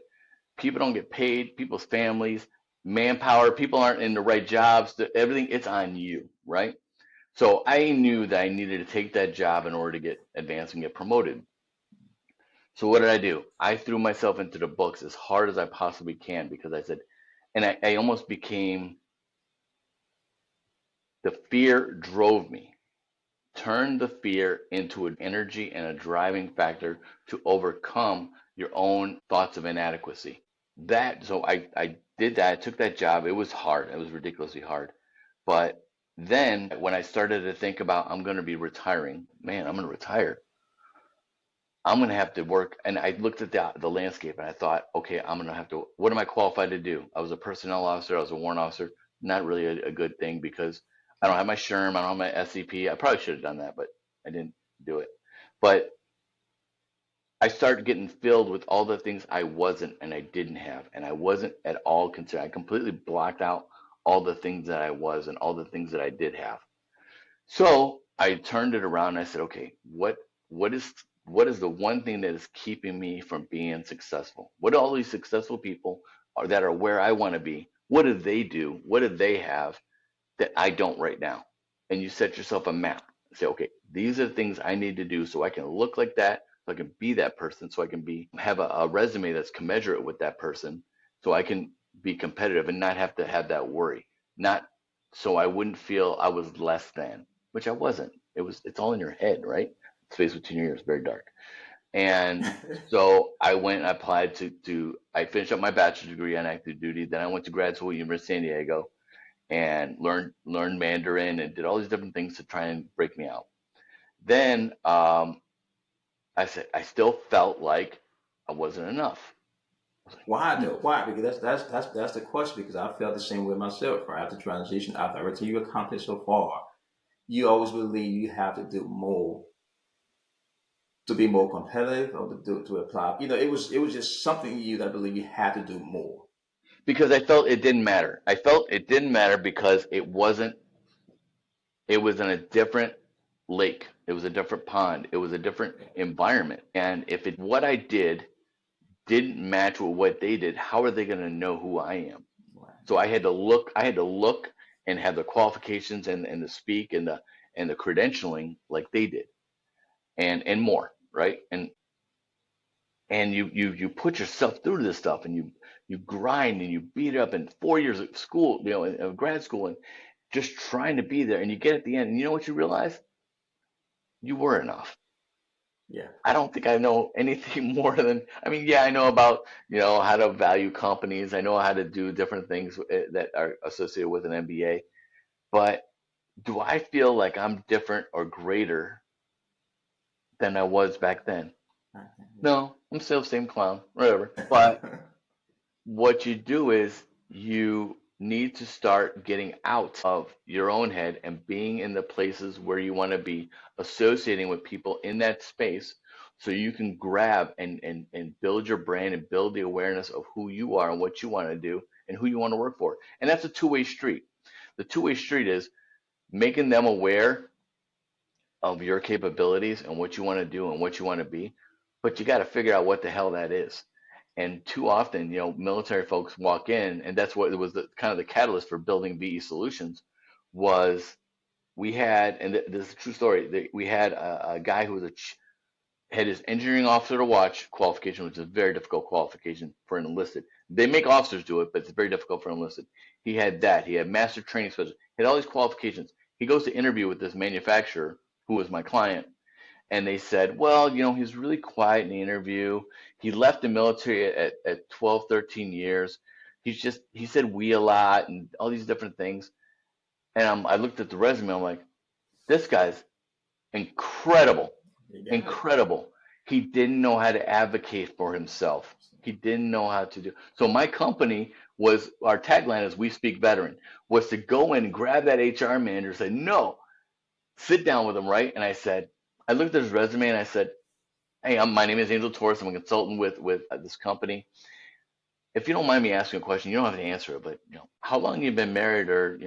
People don't get paid, people's families, manpower, people aren't in the right jobs, everything, it's on you, right? So I knew that I needed to take that job in order to get advanced and get promoted. So what did I do? I threw myself into the books as hard as I possibly can because I said, and I almost became, the fear drove me. Turn the fear into an energy and a driving factor to overcome your own thoughts of inadequacy. So I did that. I took that job. It was hard. It was ridiculously hard. But then when I started to think about I'm going to be retiring, man, I'm going to retire. I'm going to have to work. And I looked at the landscape and I thought, okay, I'm going to have to, what am I qualified to do? I was a personnel officer. I was a warrant officer. Not really a good thing because I don't have my SHRM. I don't have my SCP. I probably should have done that, but I didn't do it. But I started getting filled with all the things I wasn't and I didn't have. And I wasn't at all concerned. I completely blocked out all the things that I was and all the things that I did have. So I turned it around and I said, okay, what is what is the one thing that is keeping me from being successful? What do all these successful people are that are where I want to be? What do they do? What do they have that I don't right now? And you set yourself a map. Say, okay, these are the things I need to do so I can look like that, so I can be that person, so I can have a resume that's commensurate with that person, so I can be competitive and not have to have that worry. Not so I wouldn't feel I was less than, which I wasn't. It's all in your head, right? Space between your ears, very dark. And so I went and applied I finished up my bachelor's degree on active duty. Then I went to grad school at University of San Diego and learned Mandarin and did all these different things to try and break me out. Then I said I still felt like I wasn't enough. I was like, Why though? Why? Because that's the question. Because I felt the same way myself. Right after transition, after everything you accomplished so far, you always believe you have to do more to be more competitive or to apply. It was just something in you that believe you had to do more. because I felt it didn't matter. I felt it didn't matter because it was in a different lake. It was a different pond. It was a different environment. And if what I didn't match with what they did, how are they going to know who I am? So I had to look and have the qualifications and the speak and the credentialing like they did and more, right? And you put yourself through this stuff and you grind and you beat up in 4 years of school, of grad school and just trying to be there and you get at the end and you know what you realize? You were enough. Yeah. I don't think I know anything more than, I mean, yeah, I know about, how to value companies. I know how to do different things that are associated with an MBA, but do I feel like I'm different or greater than I was back then? No, I'm still the same clown, whatever. But what you do is you need to start getting out of your own head and being in the places where you want to be, associating with people in that space so you can grab and build your brand and build the awareness of who you are and what you want to do and who you want to work for. And that's a two-way street. The two-way street is making them aware of your capabilities and what you want to do and what you want to be, but you got to figure out what the hell that is. And too often, military folks walk in, and that's what it was kind of the catalyst for building VE Solutions was we had, and this is a true story, we had a guy who was had his engineering officer to watch qualification, which is a very difficult qualification for an enlisted. They make officers do it, but it's very difficult for an enlisted. He had that. He had master training specialist. He had all these qualifications. He goes to interview with this manufacturer, who was my client, and they said, well, he's really quiet in the interview. He left the military at 12, 13 years. He said we a lot and all these different things. And I looked at the resume. I'm like, this guy's incredible, incredible. He didn't know how to advocate for himself. He didn't know how to do. So my company our tagline is "We Speak Veteran," was to go in and grab that HR manager and say, no, sit down with him, right? And I looked at his resume and I said, hey, my name is Angel Torres. I'm a consultant with this company. If you don't mind me asking a question, you don't have to answer it, but how long have you been married or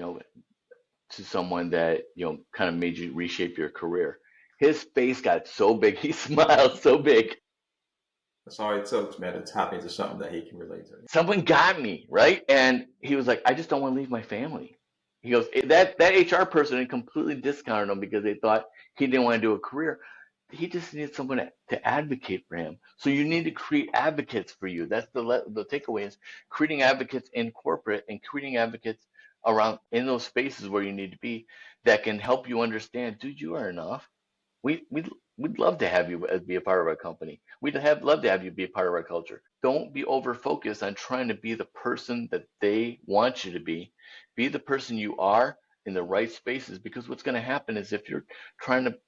to someone that kind of made you reshape your career? His face got so big, he smiled so big. That's all it took, man, to tap into something that he can relate to. Someone got me, right? And he was like, I just don't want to leave my family. He goes, that HR person completely discounted him because they thought he didn't want to do a career. He just needed someone to advocate for him. So you need to create advocates for you. That's the takeaway is creating advocates in corporate and creating advocates around in those spaces where you need to be that can help you understand, dude, you are enough. We'd love to have you be a part of our company. Love to have you be a part of our culture. Don't be over focused on trying to be the person that they want you to be. Be the person you are in the right spaces, because what's going to happen is if you're trying to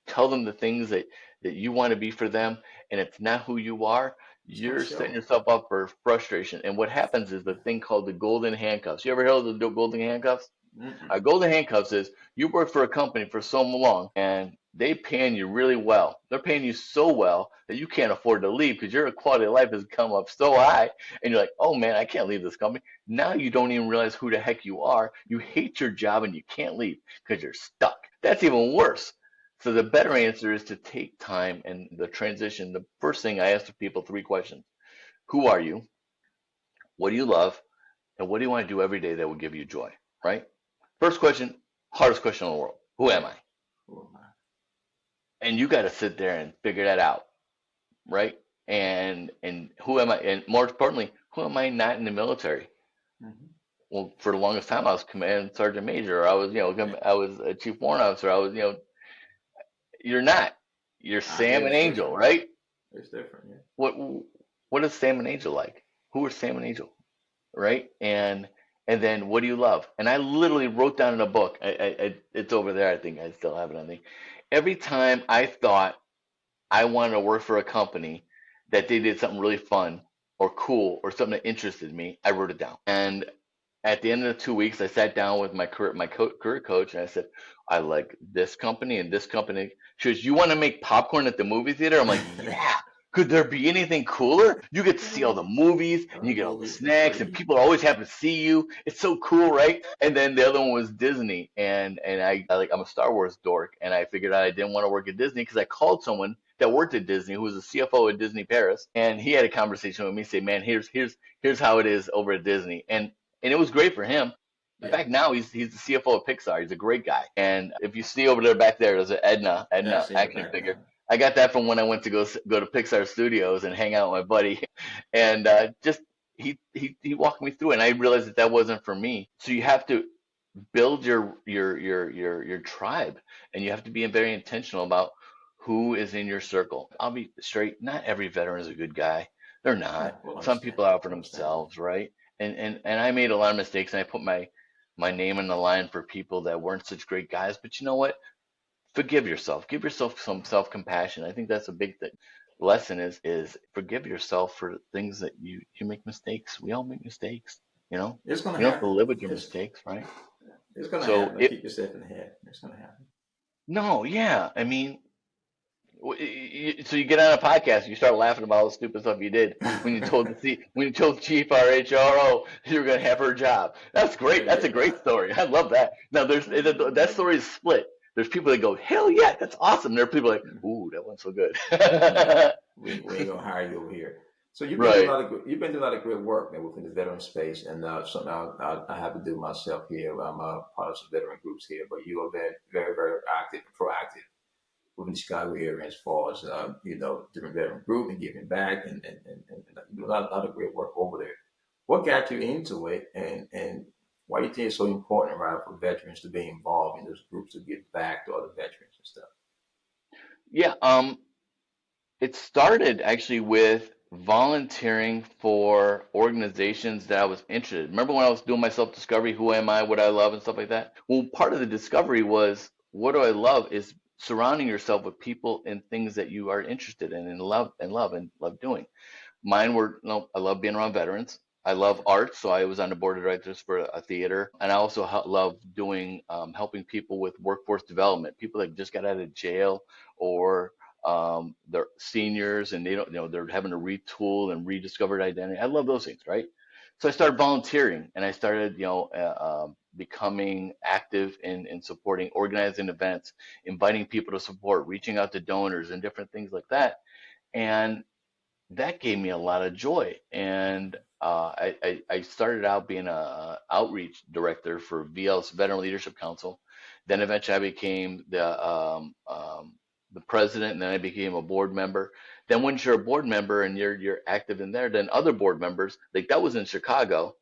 tell them the things that you want to be for them and it's not who you are, you're setting yourself up for frustration. And what happens is the thing called the golden handcuffs. You ever heard of the golden handcuffs? Golden handcuffs is you work for a company for so long and they paying you really well. They're paying you so well that you can't afford to leave because your quality of life has come up so high and you're like, oh man, I can't leave this company. Now you don't even realize who the heck you are. You hate your job and you can't leave because you're stuck. That's even worse. So the better answer is to take time and the transition. The first thing I ask the people 3 questions. Who are you? What do you love? And what do you want to do every day that will give you joy, right? First question, hardest question in the world. Who am I? Who am I? And you got to sit there and figure that out, right? And who am I? And more importantly, who am I not in the military? Mm-hmm. Well, for the longest time, I was command sergeant major. Or I was, I was a chief warrant officer. I was, you're not. You're Sam and Angel, different. Right? It's different. Yeah. What is Sam and Angel like? Who is Sam and Angel, right? And then what do you love? And I literally wrote down in a book. It's over there. I think I still have it on me. Every time I thought I wanted to work for a company that they did something really fun or cool or something that interested me, I wrote it down. And at the end of the 2 weeks, I sat down with my career coach and I said, I like this company and this company. She goes, you want to make popcorn at the movie theater? I'm like, yeah. Could there be anything cooler? You get to see all the movies and you get all the snacks and people are always happy to see you. It's so cool, right? And then the other one was Disney. And I'm a Star Wars dork. And I figured out I didn't want to work at Disney because I called someone that worked at Disney who was the CFO at Disney Paris. And he had a conversation with me, say, man, here's how it is over at Disney. And it was great for him. In fact, now he's the CFO of Pixar. He's a great guy. And if you see over there back there, there's an Edna action figure. I got that from when I went to go to Pixar Studios and hang out with my buddy. And he walked me through it, and I realized that wasn't for me. So you have to build your tribe, and you have to be very intentional about who is in your circle. I'll be straight. Not every veteran is a good guy. They're not. Some people are out for themselves, right? And I made a lot of mistakes, and I put my name in the line for people that weren't such great guys. But you know what? Forgive yourself. Give yourself some self-compassion. I think that's a big thing. Lesson is forgive yourself for things that you make mistakes. We all make mistakes. It's gonna you don't have to live with your mistakes, right? It's gonna happen. Keep yourself in the head. It's gonna happen. No, yeah. I mean, so you get on a podcast, you start laughing about all the stupid stuff you did when you told Chief RHRO you were going to have her job. That's great. That's a great story. I love that. Now that story is split. There's people that go, hell yeah, that's awesome. There are people like, ooh, that one's so good. we ain't gonna hire you over here. So you've been doing a Right. lot of you've been doing a lot of great work, man, within the veteran space, and something I have to do myself here. I'm part of some veteran groups here, but you have been very, very active and proactive within the Chicago area as far as different veteran group and giving back, and you do a lot of great work over there. What got you into it, and why do you think it's so important, right, for veterans to be involved in those groups to give back to other veterans and stuff? Yeah. It started actually with volunteering for organizations that I was interested in. Remember when I was doing my self-discovery, who am I, what I love, and stuff like that? Well, part of the discovery was what do I love is surrounding yourself with people and things that you are interested in and love doing. Mine were, no, I love being around veterans. I love art, so I was on the board of directors for a theater, and I also love doing helping people with workforce development. People that just got out of jail or they're seniors and they don't, they're having to retool and rediscovered identity. I love those things, right? So I started volunteering, and I started, becoming active in supporting, organizing events, inviting people to support, reaching out to donors, and different things like that. And that gave me a lot of joy. And I started out being a outreach director for VL's Veteran Leadership Council. Then eventually I became the president, and then I became a board member. Then once you're a board member and you're active in there, then other board members, like that was in Chicago,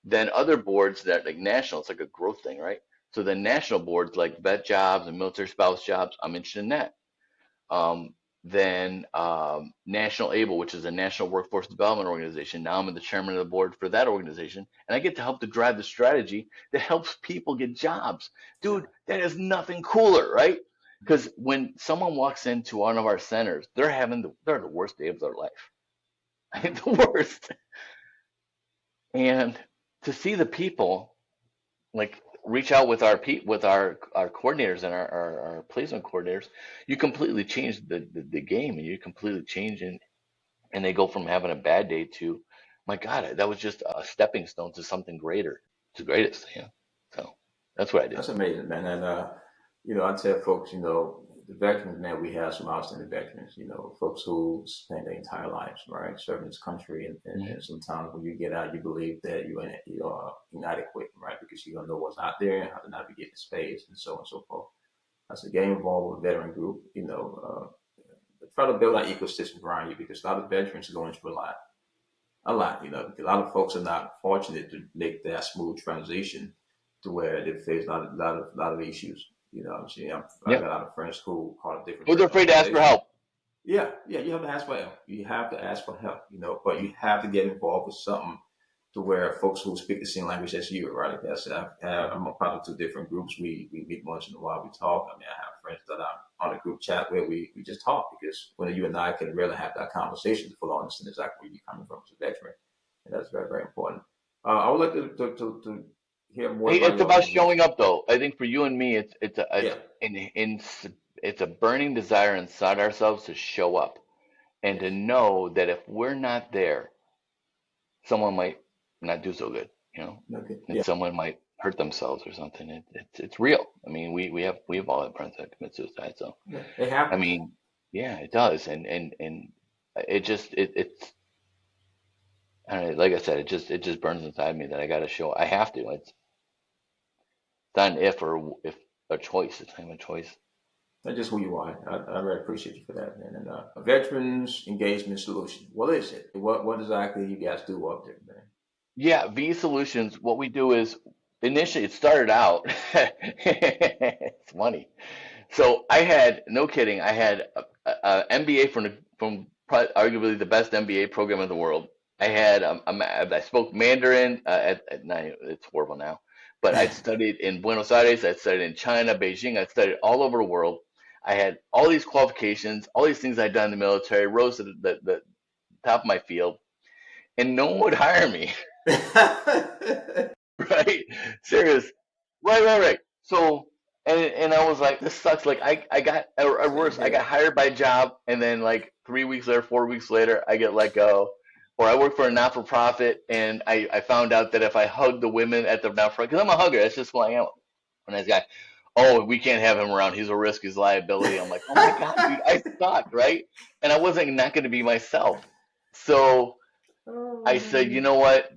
then other boards that like national, it's like a growth thing, right? So then national boards like vet jobs and military spouse jobs, I'm interested in that. Um, then National ABLE, which is a national workforce development organization. Now I'm the chairman of the board for that organization, and I get to help to drive the strategy that helps people get jobs. Yeah. Dude, that is nothing cooler, right? Because when someone walks into one of our centers, they're the worst day of their life, the worst. And to see the people like reach out with our coordinators and our placement coordinators, you completely change the game, and you completely change, and they go from having a bad day to, my God, that was just a stepping stone to something greater, to the greatest. So that's what I do. That's amazing, man. And I tell folks, the veterans, man, we have some outstanding veterans. Folks who spend their entire lives, right, serving this country, and Mhm. sometimes when you get out, you believe that you are inadequate, right, because you don't know what's out there and how to navigate the space and so on and so forth. As a game involved with a veteran group, try to build that ecosystem around you because a lot of veterans are going through a lot. A lot of folks are not fortunate to make that smooth transition to where they face a lot of issues. I'm saying I got Yep. a lot of friends who are part of different Or they're afraid to ask for organizations. help. Yeah, yeah, you have to ask for help. You have to ask for help, but you have to get involved with something to where folks who speak the same language as you, right? Like I said, I'm a part of two different groups. We meet once in a while. We talk. I mean, I have friends that I'm on a group chat where we just talk because when you and I can really have that conversation to fully understand exactly where you're coming from as a veteran, and that's very, very important. I would like to hear more Hey, about it's your about organization. showing up, though. I think for you and me, Yeah, it's a burning desire inside ourselves to show up and to yes, know that if we're not there, someone might not do so good, okay, and yeah, someone might hurt themselves or something. It's real. I mean, we have all had friends that commit suicide. So yeah, it I happens. mean, yeah, it does, and it just it's I don't know, like I said, it just burns inside me that I got to show. I have to. It's not an if a choice. It's not even a choice. That's just who you are. I really appreciate you for that, man. And a veterans engagement solution. What is it? What exactly you guys do up there, man? Yeah, V Solutions. What we do is initially it started out. It's funny. So I had, no kidding, I had a MBA from arguably the best MBA program in the world. I had I spoke Mandarin at night. It's horrible now, but I'd studied in Buenos Aires. I'd studied in China, Beijing. I'd studied all over the world. I had all these qualifications, all these things I'd done in the military, rose to the top of my field, and no one would hire me. Right? Serious. Right. So, and I was like, this sucks. Like I got or Same worse, I got here. hired by a job, and then like 3 weeks later, 4 weeks later, I get let go. Or I work for a not for profit, and I found out that if I hug the women at the not for, because I'm a hugger, that's just who I am. And this guy, oh, we can't have him around. He's a risk. He's a liability. I'm like, oh my God, dude, I suck, right? And I wasn't not going to be myself. So. I Oh said, you man. know what?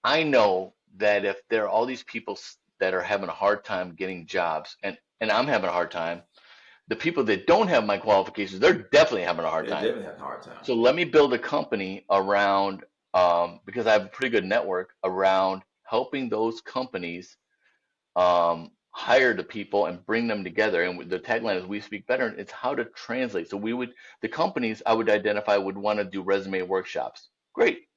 I know that if there are all these people that are having a hard time getting jobs, and I'm having a hard time, the people that don't have my qualifications, they're definitely having a hard They time. definitely have a hard time. So let Yep. me build a company around, because I have a pretty good network around helping those companies hire the people and bring them together. And the tagline is "We speak better." And it's how to translate. So the companies I would identify would want to do resume workshops. Great.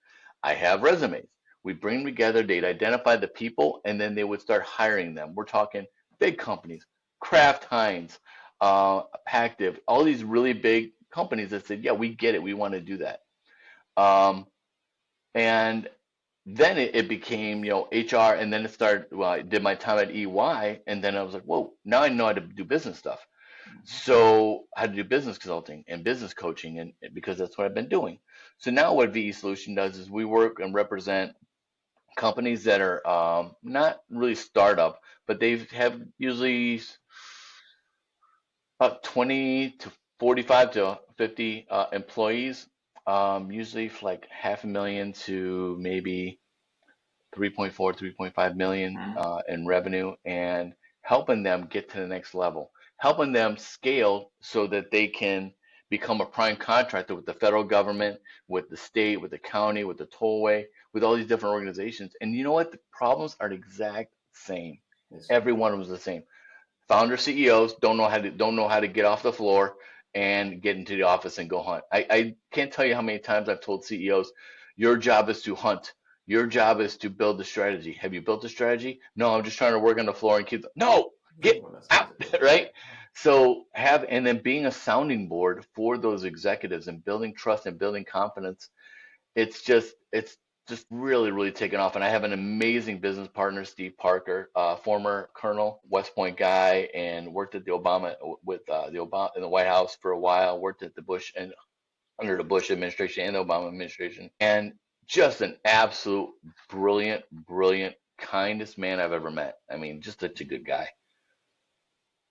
I have resumes. We bring them together. They'd identify the people, and then they would start hiring them. We're talking big companies, Kraft Heinz, Pactiv, all these really big companies that said, "Yeah, we get it. We want to do that." Um, and then it became, HR, and then it started. Well, I did my time at EY, and then I was like, whoa, now I know how to do business stuff. Mhm. So how to do business consulting and business coaching, and because that's what I've been doing. So now what VE Solution does is we work and represent companies that are not really startup, but they have usually about 20 to 45 to 50 employees, usually for like half a million to maybe 3.4, 3.5 million Mhm. in revenue, and helping them get to the next level, helping them scale so that they can become a prime contractor with the federal government, with the state, with the county, with the tollway, with all these different organizations. And you know what? The problems are the exact same. Yes, sir. Every one of them is the same. Founder CEOs don't know how to get off the floor and get into the office and go hunt. I can't tell you how many times I've told CEOs, your job is to hunt. Your job is to build the strategy. Have you built the strategy? No, I'm just trying to work on the floor and keep no, get Well, that's out, exactly right. right? So and then being a sounding board for those executives and building trust and building confidence, it's just really, really taken off. And I have an amazing business partner, Steve Parker, former Colonel, West Point guy, and worked at the Obama the Obama in the White House for a while. Worked at the Bush and under the Bush administration and the Obama administration, and just an absolute brilliant, brilliant, kindest man I've ever met. I mean, just such a good guy.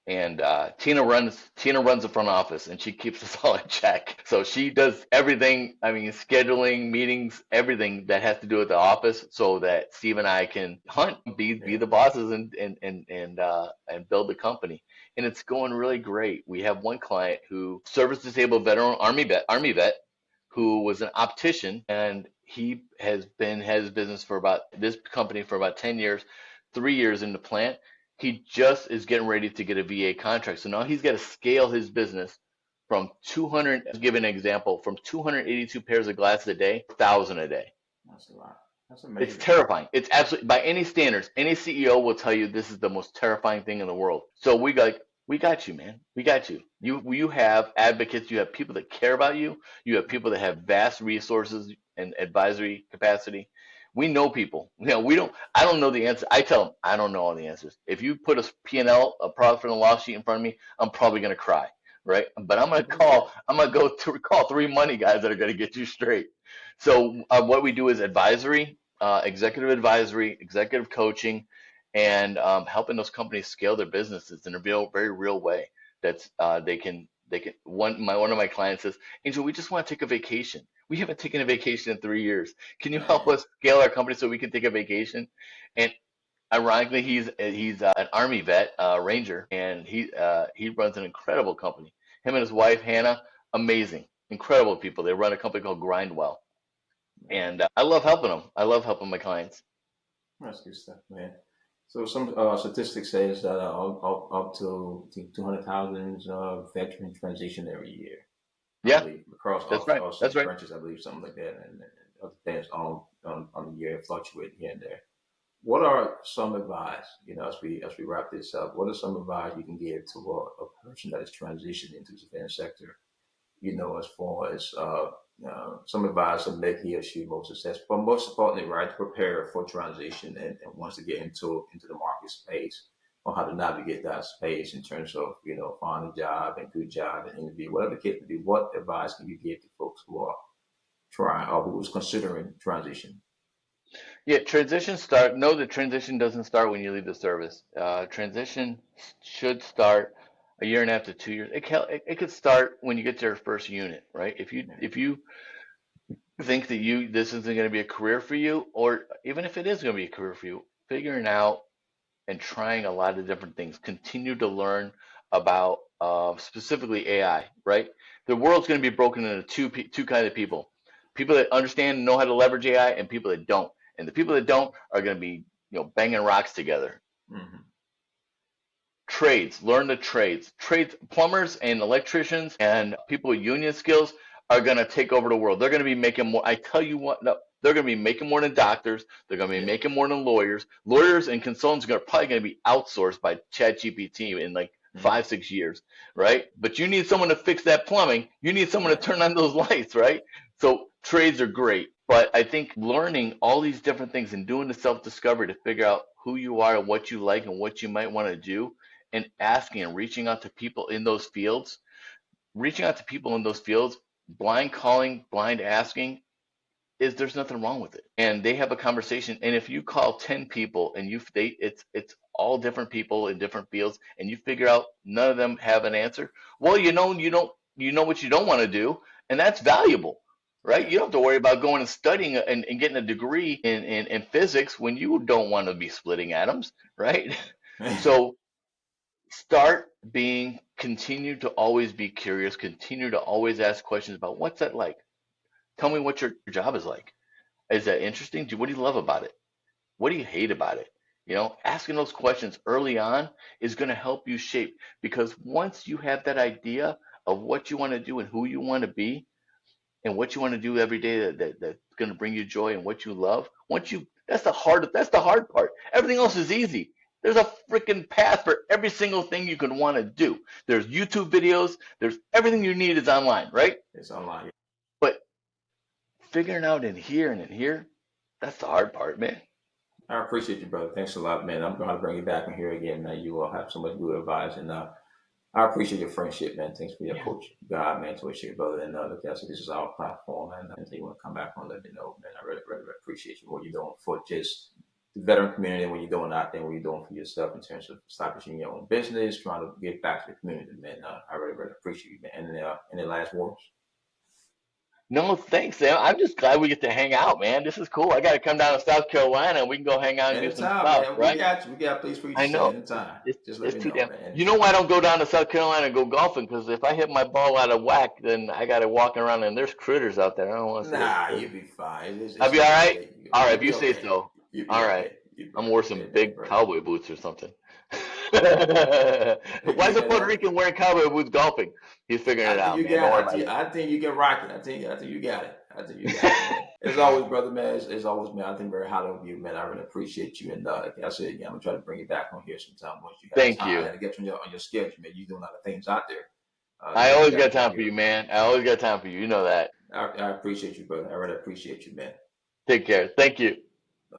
And Tina runs the front office, and she keeps us all in check. So she does everything. I mean, scheduling meetings, everything that has to do with the office, so that Steve and I can hunt, be Yeah. the bosses, and build the company. And it's going really great. We have one client who service disabled veteran army vet who was an optician, and he has business for about this company for about 10 years, 3 years in the plant. He just is getting ready to get a VA contract. So now he's got to scale his business from 200, to give an example, from 282 pairs of glasses a day, 1,000 a day. That's a lot. That's It's amazing. terrifying. It's absolutely, by any standards, any CEO will tell you this is the most terrifying thing in the world. So we got you, man. We got you. You have advocates. You have people that care about you. You have people that have vast resources and advisory capacity. We know people. We don't. I don't know the answer. I tell them I don't know all the answers. If you put a P&L, a profit and loss sheet in front of me, I'm probably gonna cry, right? But I'm gonna Yeah. call. I'm gonna go to call three money guys that are gonna get you straight. So what we do is advisory, executive advisory, executive coaching, and helping those companies scale their businesses in a very real way. That's they can. One of my clients says, Angel, we just want to take a vacation. We haven't taken a vacation in 3 years. Can you help Man. us scale our company so we can take a vacation? And ironically, he's an Army vet, Ranger, and he runs an incredible company. Him and his wife Hannah, amazing, incredible people. They run a company called Grindwell, Man. and I love helping them. I love helping my clients. That's good stuff, man. So some statistics says that up to 200,000 veteran transition every year. I Yeah, believe across that's right. all That's six right. branches. I believe something like that, and it depends on the year, fluctuate here and there. What are some advice, as we wrap this up? What are some advice you can give to a person that is transitioning into the defense sector? As far as some advice to make he or she most successful, but most importantly, right, to prepare for transition and wants to get into the market space or how to navigate that space in terms of finding a job and good job and interview, whatever the case may be. What advice can you give to folks who are trying or who's considering transition? Yeah, transition start. No, the transition doesn't start when you leave the service. Transition should start a year and a half to 2 years. It could start when you get to your first unit, right? If you Yeah. if you think that this isn't going to be a career for you, or even if it is going to be a career for you, figuring out and trying a lot of different things. Continue to learn about specifically AI, right? The world's going to be broken into two kinds of people: people that understand and know how to leverage AI, and people that don't. And the people that don't are going to be, banging rocks together. Hmm. Trades, learn the trades. Plumbers and electricians and people with union skills are going to take over the world. They're going to be making more. I tell you what, no, they're going to be making more than doctors. They're going to be Yeah. making more than lawyers and consultants are probably going to be outsourced by ChatGPT in like Hmm. 5, 6 years, right? But you need someone to fix that plumbing. You need someone to Right. turn on those lights, right? So trades are great, but I think learning all these different things and doing the self-discovery to figure out who you are and what you like and what you might want to do, and asking and reaching out to people in those fields, blind calling, blind asking, there's nothing wrong with it. And they have a conversation. And if you call 10 people and it's all different people in different fields, and you figure out none of them have an answer, well, you know what you don't want to do, and that's valuable. Right? Yeah. You don't have to worry about going and studying and getting a degree in physics when you don't want to be splitting atoms, right? So continue to always be curious, continue to always ask questions about what's that like? Tell me what your job is like. Is that interesting? What do you love about it? What do you hate about it? Asking those questions early on is going to help you shape, because once you have that idea of what you want to do and who you want to be and what you want to do every day that's going to bring you joy and what you love, that's the hard part. Everything else is easy. There's a freaking path for every single thing you can want to do. There's YouTube videos, there's everything you need is online, right? It's online. But figuring out in here, that's the hard part, man. I appreciate you, brother. Thanks a lot, man. I'm going to bring you back in here again, man. You all have so much good advice, and I appreciate your friendship, man. Thanks for your Yeah. coach, God, man, to your brother. And look, this is our platform, man. And you want to come back and let me know, man. I really, really, really appreciate you, what you're doing for just the veteran community, and what you're doing out there, what you're doing for yourself in terms of establishing your own business, trying to give back to the community, man. I really, really appreciate you, man. And any last words? No, thanks, Sam. I'm just glad we get to hang out, man. This is cool. I got to come down to South Carolina and we can go hang out and do some Anytime, stuff, man. We right? got you. We got a place for you to I stay know. anytime. It's Just let it's me too know, damn. man. You know Anytime. why I don't go down to South Carolina and go golfing? Because if I hit my ball out of whack, then I got to walk around and there's critters out there. I don't want to see those Nah, critters. you'll be fine. I'll It's be all okay, right. okay. All right, You'll if you be say okay. so. You'll be All right. okay. You'll be I'm all wear right, some man. Thank you, big brother. cowboy boots or something. Why is a Puerto Yeah, Rican wearing cowboy boots golfing? He's figuring I it think out, you man. Don't got worry it. about I think you can rock it. I think you got it. I think you got it, man. As always, brother, man. As always, man. I think very highly of you, man. I really appreciate you. And like I said again, I'm gonna try to bring you back on here sometime once you have Thank time you. and get you on your schedule, man. You doing a lot of things out there. I Bring you always back got on time for here, you, man. man. I always got time for you. You know that. I appreciate you, brother. I really appreciate you, man. Take care. Thank you.